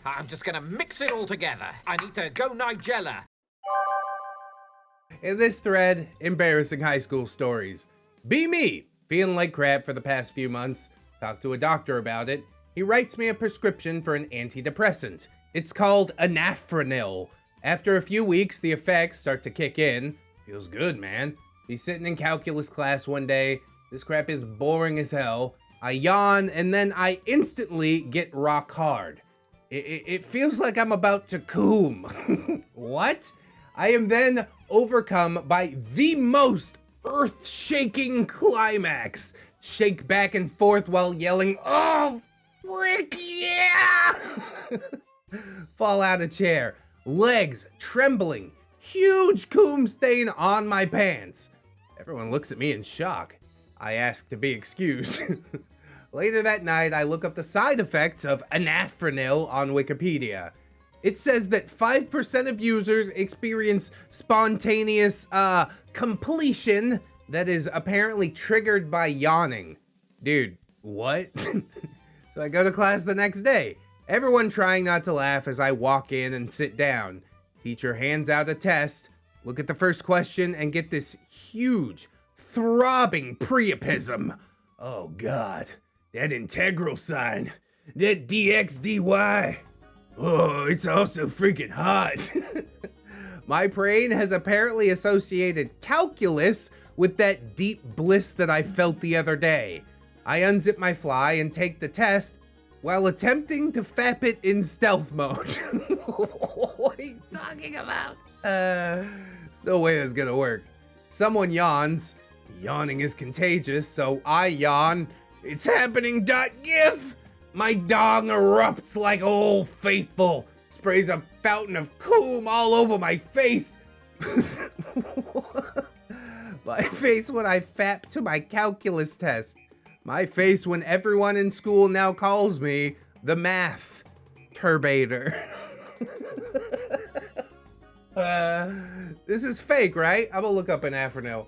I'm just gonna mix it all together. I need to go Nigella. In this thread, embarrassing high school stories. Be me, feeling like crap for the past few months. Talked to a doctor about it. He writes me a prescription for an antidepressant. It's called anafranil. After a few weeks, the effects start to kick in. Feels good, man. He's sitting in calculus class one day. This crap is boring as hell. I yawn, and then I instantly get rock hard. It feels like I'm about to coom. What? I am then overcome by the most earth-shaking climax. Shake back and forth while yelling, "Oh, frick yeah!" Fall out of chair, legs trembling, huge coom stain on my pants. Everyone looks at me in shock. I ask to be excused. Later that night, I look up the side effects of anafranil on Wikipedia. It says that 5% of users experience spontaneous, completion that is apparently triggered by yawning. Dude, what? So I go to class the next day. Everyone trying not to laugh as I walk in and sit down. Teacher hands out a test. Look at the first question and get this huge, throbbing priapism. Oh God, that integral sign, that dx/dy. Oh, it's also freaking hot. My brain has apparently associated calculus with that deep bliss that I felt the other day. I unzip my fly and take the test while attempting to fap it in stealth mode. What are you talking about? There's no way that's gonna work. Someone yawns. Yawning is contagious, so I yawn. It's happening, .gif. My dong erupts like Old Faithful. Sprays a fountain of coom all over my face. My face when I fap to my calculus test. My face when everyone in school now calls me the math turbator. This is fake, right? I'm gonna look up anafranil.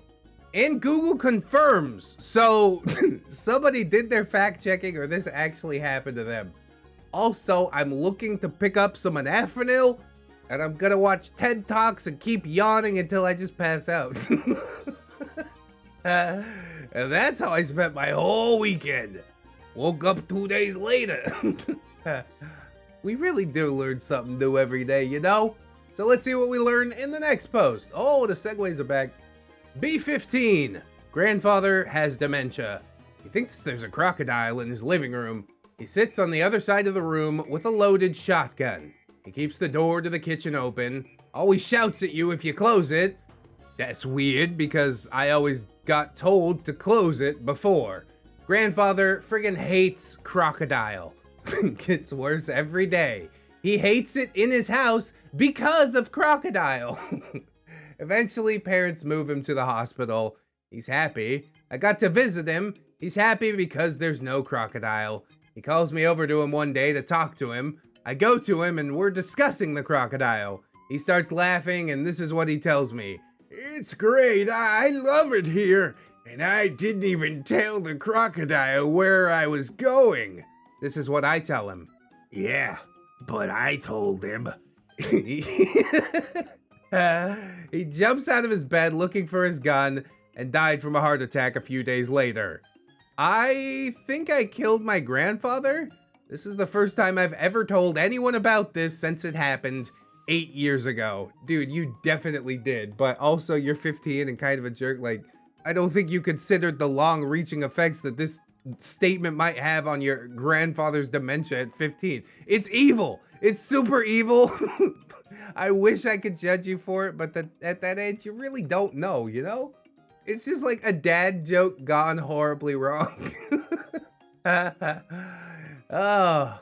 And Google confirms. So somebody did their fact checking or this actually happened to them. Also, I'm looking to pick up some anafranil and I'm gonna watch TED Talks and keep yawning until I just pass out. And that's how I spent my whole weekend. Woke up 2 days later. We really do learn something new every day, you know? So let's see what we learn in the next post. Oh, the segues are back. B15. Grandfather has dementia. He thinks there's a crocodile in his living room. He sits on the other side of the room with a loaded shotgun. He keeps the door to the kitchen open. Always shouts at you if you close it. That's weird because I always got told to close it before. Grandfather friggin' hates crocodile. Gets worse every day. He hates it in his house because of crocodile. Eventually, parents move him to the hospital. He's happy. I got to visit him. He's happy because there's no crocodile. He calls me over to him one day to talk to him. I go to him and we're discussing the crocodile. He starts laughing and this is what he tells me. It's great. I love it here. And I didn't even tell the crocodile where I was going. This is what I tell him. Yeah, but I told him. He jumps out of his bed looking for his gun and died from a heart attack a few days later. I think I killed my grandfather? This is the first time I've ever told anyone about this since it happened 8 years ago. Dude, you definitely did, but also you're 15 and kind of a jerk. Like, I don't think you considered the long-reaching effects that this statement might have on your grandfather's dementia at 15. It's evil. It's super evil. I wish I could judge you for it, but at that age, you really don't know, you know? It's just like a dad joke gone horribly wrong. Oh.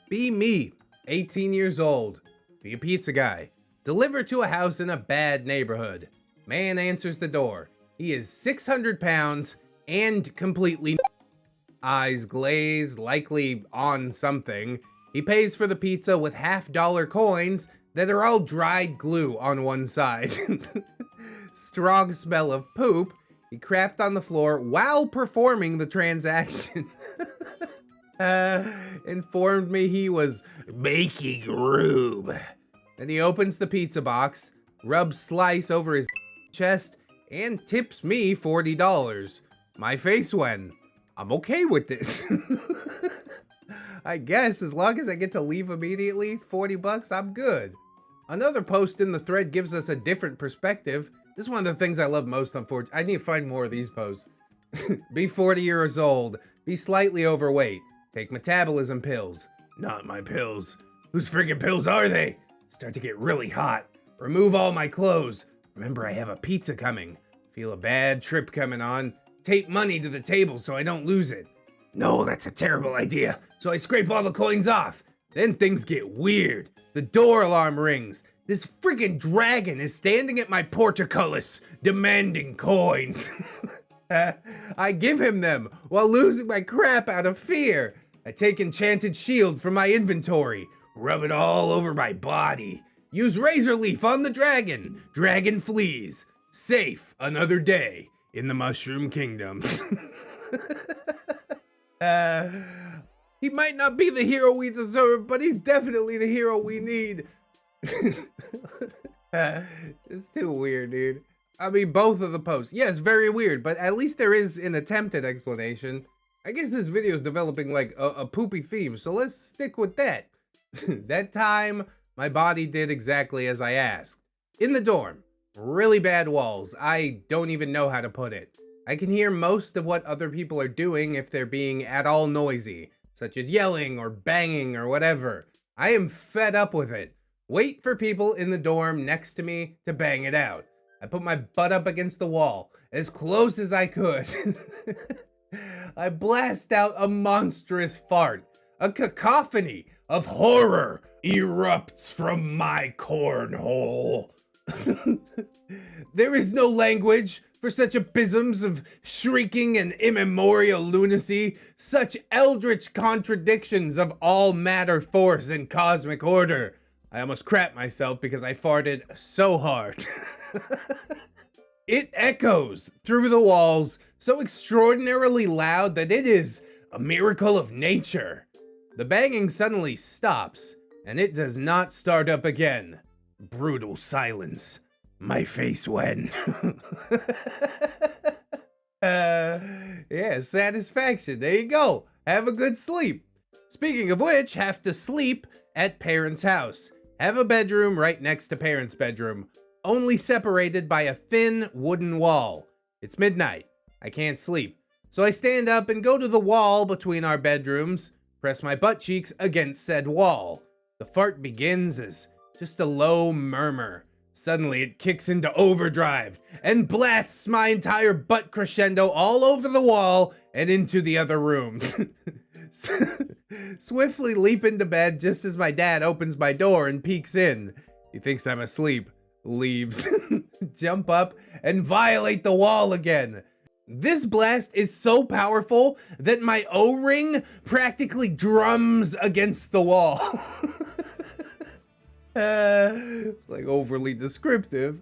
Be me, 18 years old. Be a pizza guy. Deliver to a house in a bad neighborhood. Man answers the door. He is 600 pounds and completely eyes glazed, likely on something. He pays for the pizza with $50 coins that are all dried glue on one side. Strong smell of poop. He crapped on the floor while performing the transaction. informed me he was making room. Then he opens the pizza box, rubs slice over his chest, and tips me $40. My face went, I'm okay with this. I guess as long as I get to leave immediately, 40 bucks, I'm good. Another post in the thread gives us a different perspective. This is one of the things I love most, unfortunately. I need to find more of these posts. Be 40 years old. Be slightly overweight. Take metabolism pills. Not my pills. Whose friggin' pills are they? Start to get really hot. Remove all my clothes. Remember, I have a pizza coming. Feel a bad trip coming on. Tape money to the table so I don't lose it. No, that's a terrible idea. So I scrape all the coins off. Then things get weird. The door alarm rings. This friggin' dragon is standing at my portcullis, demanding coins. I give him them while losing my crap out of fear. I take enchanted shield from my inventory, rub it all over my body. Use razor leaf on the dragon. Dragon flees. Safe another day in the Mushroom Kingdom. He might not be the hero we deserve, but he's definitely the hero we need. It's too weird, dude. I mean, both of the posts. Yes, very weird, but at least there is an attempted explanation. I guess this video is developing like a poopy theme, so let's stick with that. That time, my body did exactly as I asked. In the dorm, really bad walls. I don't even know how to put it. I can hear most of what other people are doing if they're being at all noisy, such as yelling or banging or whatever. I am fed up with it. Wait for people in the dorm next to me to bang it out. I put my butt up against the wall, as close as I could. I blast out a monstrous fart. A cacophony of horror erupts from my cornhole. There is no language for such abysms of shrieking and immemorial lunacy, such eldritch contradictions of all matter, force, and cosmic order. I almost crapped myself because I farted so hard. It echoes through the walls so extraordinarily loud that it is a miracle of nature. The banging suddenly stops, and it does not start up again. Brutal silence. My face went. Yeah, satisfaction. There you go. Have a good sleep. Speaking of which, have to sleep at parents' house. Have a bedroom right next to parents' bedroom, only separated by a thin wooden wall. It's midnight. I can't sleep. So I stand up and go to the wall between our bedrooms, press my butt cheeks against said wall. The fart begins as just a low murmur. Suddenly it kicks into overdrive and blasts my entire butt crescendo all over the wall and into the other room. Swiftly leap into bed just as my dad opens my door and peeks in. He thinks I'm asleep, leaves, jump up, and violate the wall again. This blast is so powerful that my O-ring practically drums against the wall. It's like overly descriptive.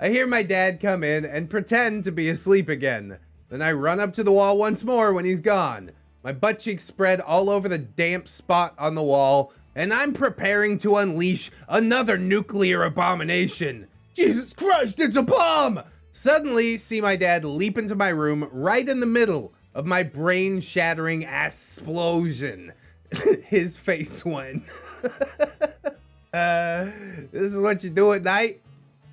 I hear my dad come in and pretend to be asleep again. Then I run up to the wall once more when he's gone. My butt cheeks spread all over the damp spot on the wall, and I'm preparing to unleash another nuclear abomination. Jesus Christ, it's a bomb! Suddenly, see my dad leap into my room right in the middle of my brain-shattering explosion. His face went. This is what you do at night?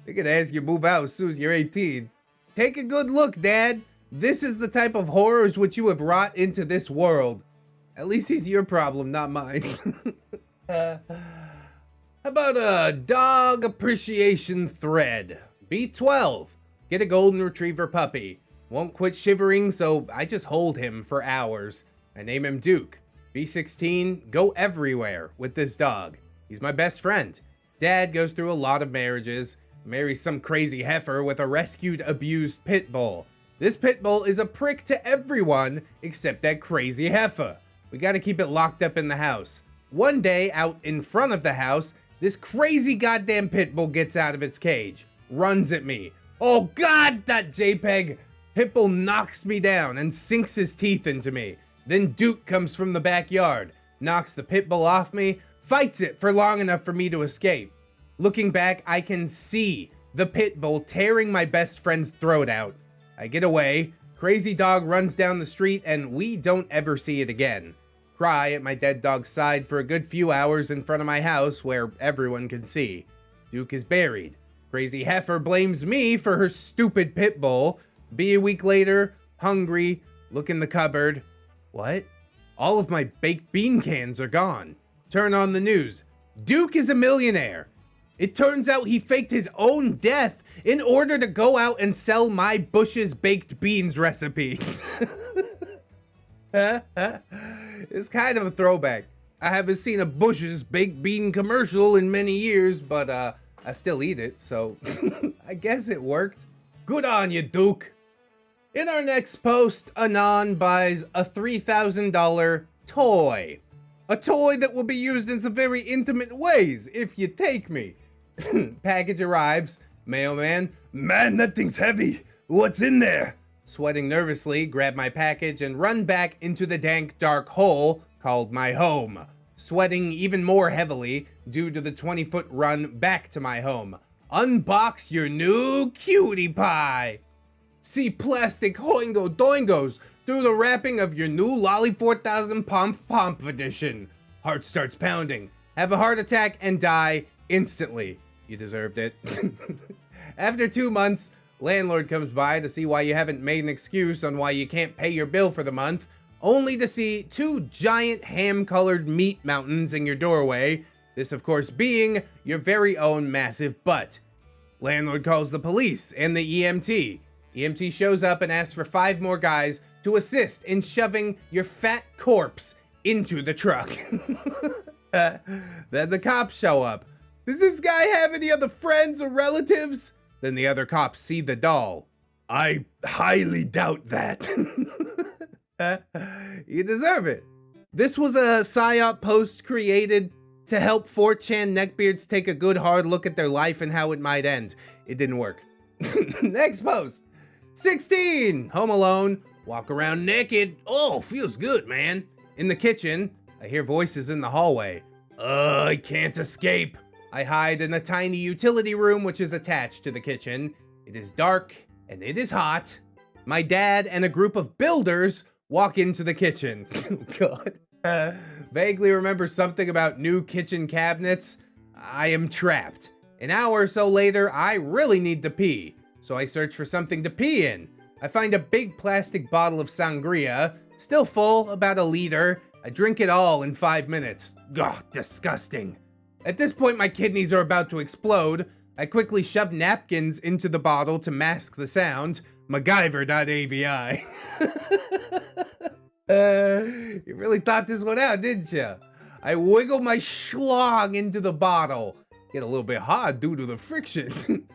They're gonna ask you to move out as soon as you're 18. Take a good look, Dad. This is the type of horrors which you have wrought into this world. At least he's your problem, not mine. How about a dog appreciation thread? B12. Get a golden retriever puppy. Won't quit shivering, so I just hold him for hours. I name him Duke. B16. Go everywhere with this dog. He's my best friend. Dad goes through a lot of marriages. Marries some crazy heifer with a rescued, abused pit bull. This pit bull is a prick to everyone except that crazy heifer. We gotta keep it locked up in the house. One day, out in front of the house, this crazy goddamn pit bull gets out of its cage. Runs at me. Oh god, that JPEG! Pit bull knocks me down and sinks his teeth into me. Then Duke comes from the backyard, knocks the pit bull off me, fights it for long enough for me to escape. Looking back, I can see the pit bull tearing my best friend's throat out. I get away, crazy dog runs down the street, and we don't ever see it again. Cry at my dead dog's side for a good few hours in front of my house where everyone can see. Duke is buried. Crazy heifer blames me for her stupid pit bull. Be a week later, hungry, look in the cupboard. What? All of my baked bean cans are gone. Turn on the news. Duke is a millionaire. It turns out he faked his own death in order to go out and sell my Bush's baked beans recipe. It's kind of a throwback. I haven't seen a Bush's baked bean commercial in many years, but I still eat it, so I guess it worked. Good on you, Duke. In our next post, Anon buys a $3,000 toy. A toy that will be used in some very intimate ways, if you take me. Package arrives. Mailman, man, that thing's heavy. What's in there? Sweating nervously, grab my package and run back into the dank, dark hole called my home. Sweating even more heavily due to the 20-foot run back to my home. Unbox your new cutie pie. See plastic hoingo doingos through the wrapping of your new Lolly 4000 Pomp edition. Heart starts pounding. Have a heart attack and die instantly. You deserved it. After 2 months, landlord comes by to see why you haven't made an excuse on why you can't pay your bill for the month, only to see 2 giant ham-colored meat mountains in your doorway. This, of course, being your very own massive butt. Landlord calls the police and the EMT. EMT shows up and asks for 5 more guys to assist in shoving your fat corpse into the truck. Then the cops show up. Does this guy have any other friends or relatives? Then the other cops see the doll. I highly doubt that. You deserve it. This was a PSYOP post created to help 4chan neckbeards take a good hard look at their life and how it might end. It didn't work. Next post. 16, home alone, walk around naked. Oh, feels good, man. In the kitchen, I hear voices in the hallway. I can't escape. I hide in a tiny utility room which is attached to the kitchen. It is dark and it is hot. My dad and a group of builders walk into the kitchen. Oh God. Vaguely remember something about new kitchen cabinets. I am trapped. An hour or so later, I really need to pee. So I search for something to pee in. I find a big plastic bottle of sangria, still full, about a liter. I drink it all in 5 minutes. Ugh, disgusting. At this point, my kidneys are about to explode. I quickly shove napkins into the bottle to mask the sound. MacGyver.avi. You really thought this one out, didn't you? I wiggle my schlong into the bottle. Get a little bit hard due to the friction.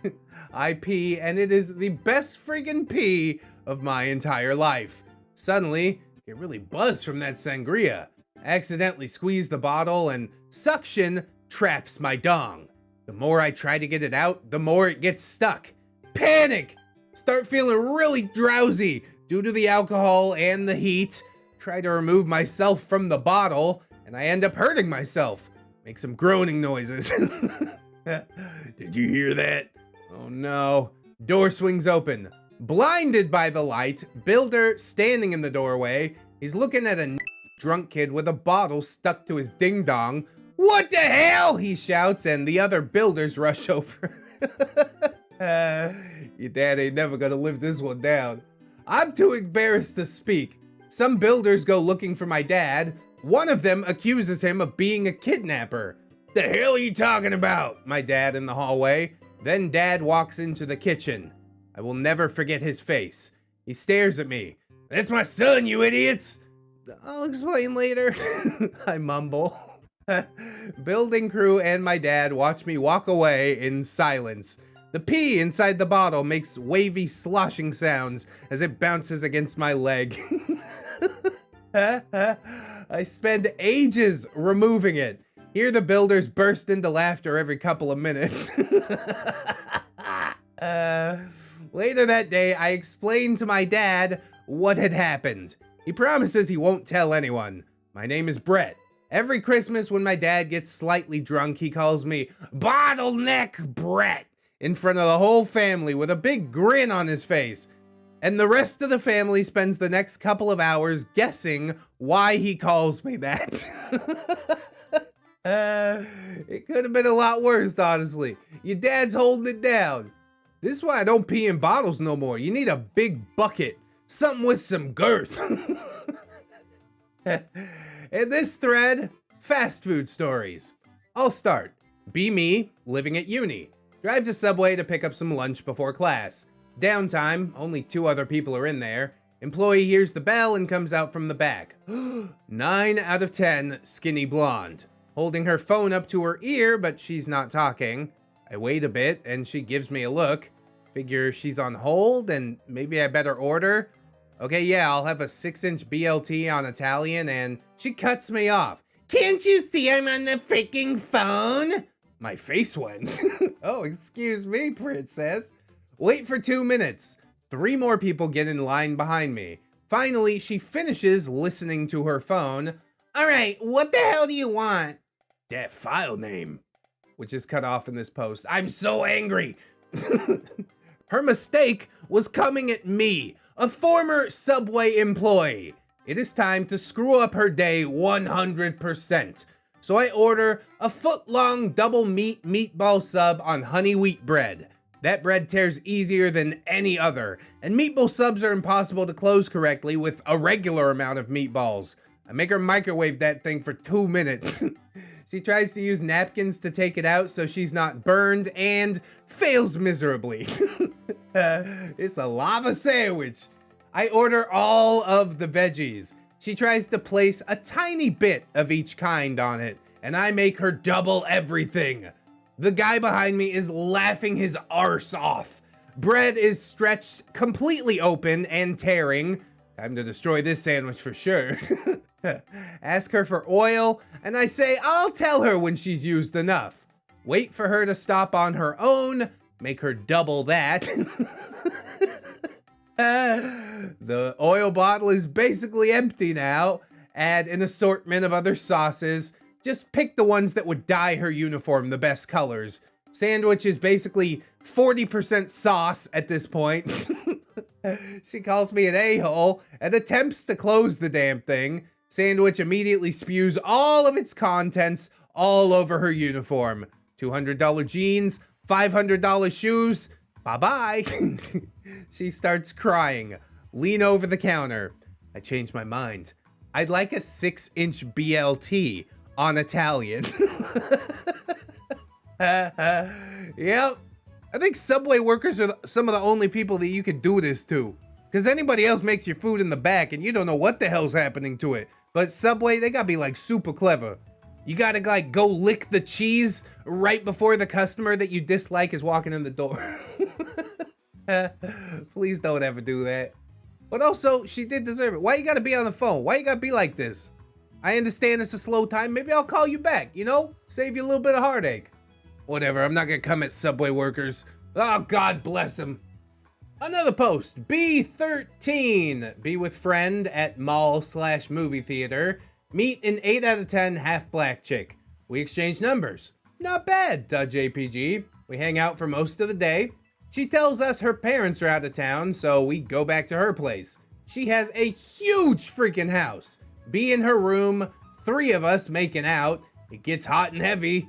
I pee, and it is the best friggin' pee of my entire life. Suddenly, get really buzzed from that sangria. Accidentally squeeze the bottle, and suction traps my dong. The more I try to get it out, the more it gets stuck. Panic! Start feeling really drowsy due to the alcohol and the heat. Try to remove myself from the bottle, and I end up hurting myself. Make some groaning noises. Did you hear that? Oh no. Door swings open. Blinded by the light, Builder standing in the doorway. He's looking at a drunk kid with a bottle stuck to his ding-dong. What the hell? He shouts, and the other builders rush over. Your dad ain't never gonna live this one down. I'm too embarrassed to speak. Some builders go looking for my dad. One of them accuses him of being a kidnapper. The hell are you talking about? My dad in the hallway. Then Dad walks into the kitchen. I will never forget his face. He stares at me. That's my son, you idiots! I'll explain later. I mumble. Building crew and my dad watch me walk away in silence. The pee inside the bottle makes wavy sloshing sounds as it bounces against my leg. I spend ages removing it. Hear the builders burst into laughter every couple of minutes. Later that day, I explained to my dad what had happened. He promises he won't tell anyone. My name is Brett. Every Christmas when my dad gets slightly drunk, he calls me Bottleneck Brett in front of the whole family with a big grin on his face. And the rest of the family spends the next couple of hours guessing why he calls me that. It could have been a lot worse, honestly. Your dad's holding it down. This is why I don't pee in bottles no more. You need a big bucket. Something with some girth. In this thread, fast food stories. I'll start. Be me, living at uni. Drive to Subway to pick up some lunch before class. Downtime, only 2 other people are in there. Employee hears the bell and comes out from the back. 9 out of 10, skinny blonde. Holding her phone up to her ear, but she's not talking. I wait a bit and she gives me a look. Figure she's on hold and maybe I better order. Okay, yeah, I'll have a 6-inch BLT on Italian, and she cuts me off. Can't you see I'm on the freaking phone? My face went. Oh, excuse me, princess. Wait for 2 minutes. 3 more people get in line behind me. Finally, she finishes listening to her phone. All right, what the hell do you want? That file name, which is cut off in this post. I'm so angry. Her mistake was coming at me, a former Subway employee. It is time to screw up her day 100%. So I order a foot-long double meat meatball sub on honey wheat bread. That bread tears easier than any other, and meatball subs are impossible to close correctly with a regular amount of meatballs. I make her microwave that thing for 2 minutes. She tries to use napkins to take it out so she's not burned and fails miserably. It's a lava sandwich. I order all of the veggies. She tries to place a tiny bit of each kind on it, and I make her double everything. The guy behind me is laughing his arse off. Bread is stretched completely open and tearing. Time to destroy this sandwich for sure. Ask her for oil, and I say I'll tell her when she's used enough. Wait for her to stop on her own, make her double that. The oil bottle is basically empty now. Add an assortment of other sauces. Just pick the ones that would dye her uniform the best colors. Sandwich is basically 40% sauce at this point. She calls me an a-hole and attempts to close the damn thing. Sandwich immediately spews all of its contents all over her uniform. $200 jeans, $500 shoes. Bye-bye. She starts crying. Lean over the counter. I change my mind. I'd like a 6-inch BLT on Italian. Yep. I think Subway workers are some of the only people that you could do this to. Because anybody else makes your food in the back and you don't know what the hell's happening to it. But Subway, they gotta be like super clever. You gotta like go lick the cheese right before the customer that you dislike is walking in the door. Please don't ever do that. But also, she did deserve it. Why you gotta be on the phone? Why you gotta be like this? I understand it's a slow time. Maybe I'll call you back, you know? Save you a little bit of heartache. Whatever, I'm not gonna come at Subway workers. Oh, God bless them. Another post, B13. Be with friend at mall/movie theater. Meet an 8 out of 10 half black chick. We exchange numbers. Not bad, JPG. We hang out for most of the day. She tells us her parents are out of town, so we go back to her place. She has a huge freaking house. Be in her room, 3 of us making out. It gets hot and heavy.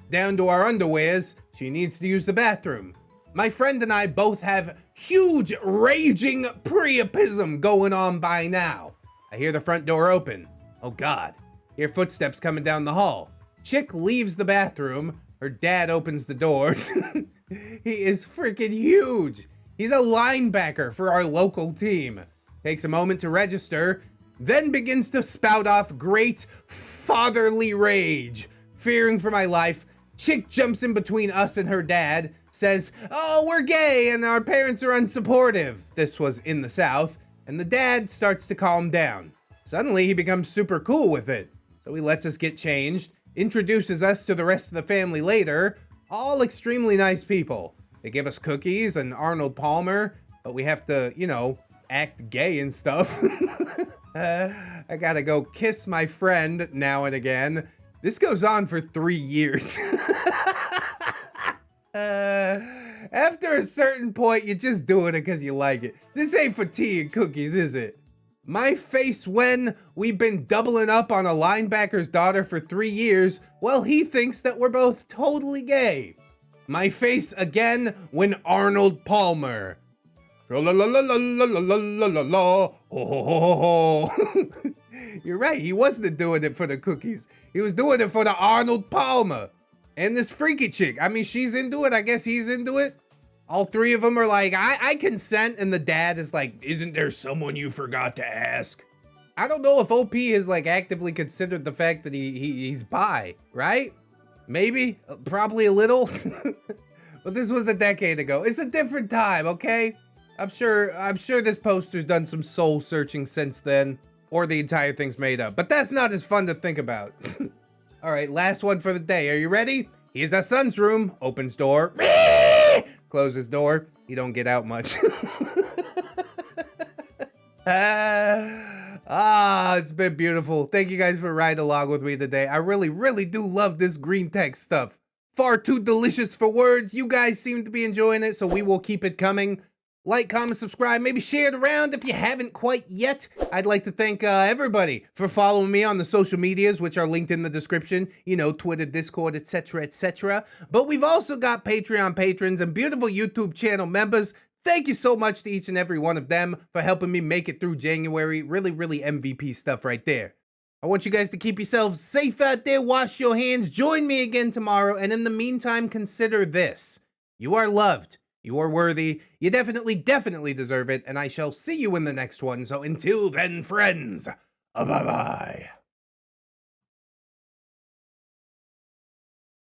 Down to our underwears. She needs to use the bathroom. My friend and I both have huge raging priapism going on by now. I hear the front door open. Oh God. Hear footsteps coming down the hall. Chick leaves the bathroom. Her dad opens the door. He is freaking huge. He's a linebacker for our local team. Takes a moment to register, then begins to spout off great fatherly rage. Fearing for my life, Chick jumps in between us and her dad, says, "Oh, we're gay and our parents are unsupportive." This was in the South, and the dad starts to calm down. Suddenly, he becomes super cool with it. So he lets us get changed, introduces us to the rest of the family later, all extremely nice people. They give us cookies and Arnold Palmer, but we have to, you know, act gay and stuff. I gotta go kiss my friend now and again. This goes on for 3 years. After a certain point, you're just doing it because you like it. This ain't for tea and cookies, is it? My face when we've been doubling up on a linebacker's daughter for 3 years while he thinks that we're both totally gay. My face again when Arnold Palmer. You're right, he wasn't doing it for the cookies. He was doing it for the Arnold Palmer. And this freaky chick. I mean, she's into it. I guess he's into it. All 3 of them are like, I consent. And the dad is like, isn't there someone you forgot to ask? I don't know if OP has like actively considered the fact that he's bi, right? Maybe, probably a little. But this was a decade ago. It's a different time, okay? I'm sure this poster's done some soul searching since then. Or the entire thing's made up. But that's not as fun to think about. All right, last one for the day. Are you ready? Here's our son's room. Opens door. Closes door. You don't get out much. It's been beautiful. Thank you guys for riding along with me today. I really, really do love this Greentext stuff. Far too delicious for words. You guys seem to be enjoying it, so we will keep it coming. Like, comment, subscribe, maybe share it around if you haven't quite yet. I'd like to thank everybody for following me on the social medias, which are linked in the description. You know, Twitter, Discord, etc., etc. But we've also got Patreon patrons and beautiful YouTube channel members. Thank you so much to each and every one of them for helping me make it through January. Really, really MVP stuff right there. I want you guys to keep yourselves safe out there. Wash your hands. Join me again tomorrow. And in the meantime, consider this. You are loved. You are worthy. You definitely, definitely deserve it. And I shall see you in the next one. So until then, friends, bye-bye.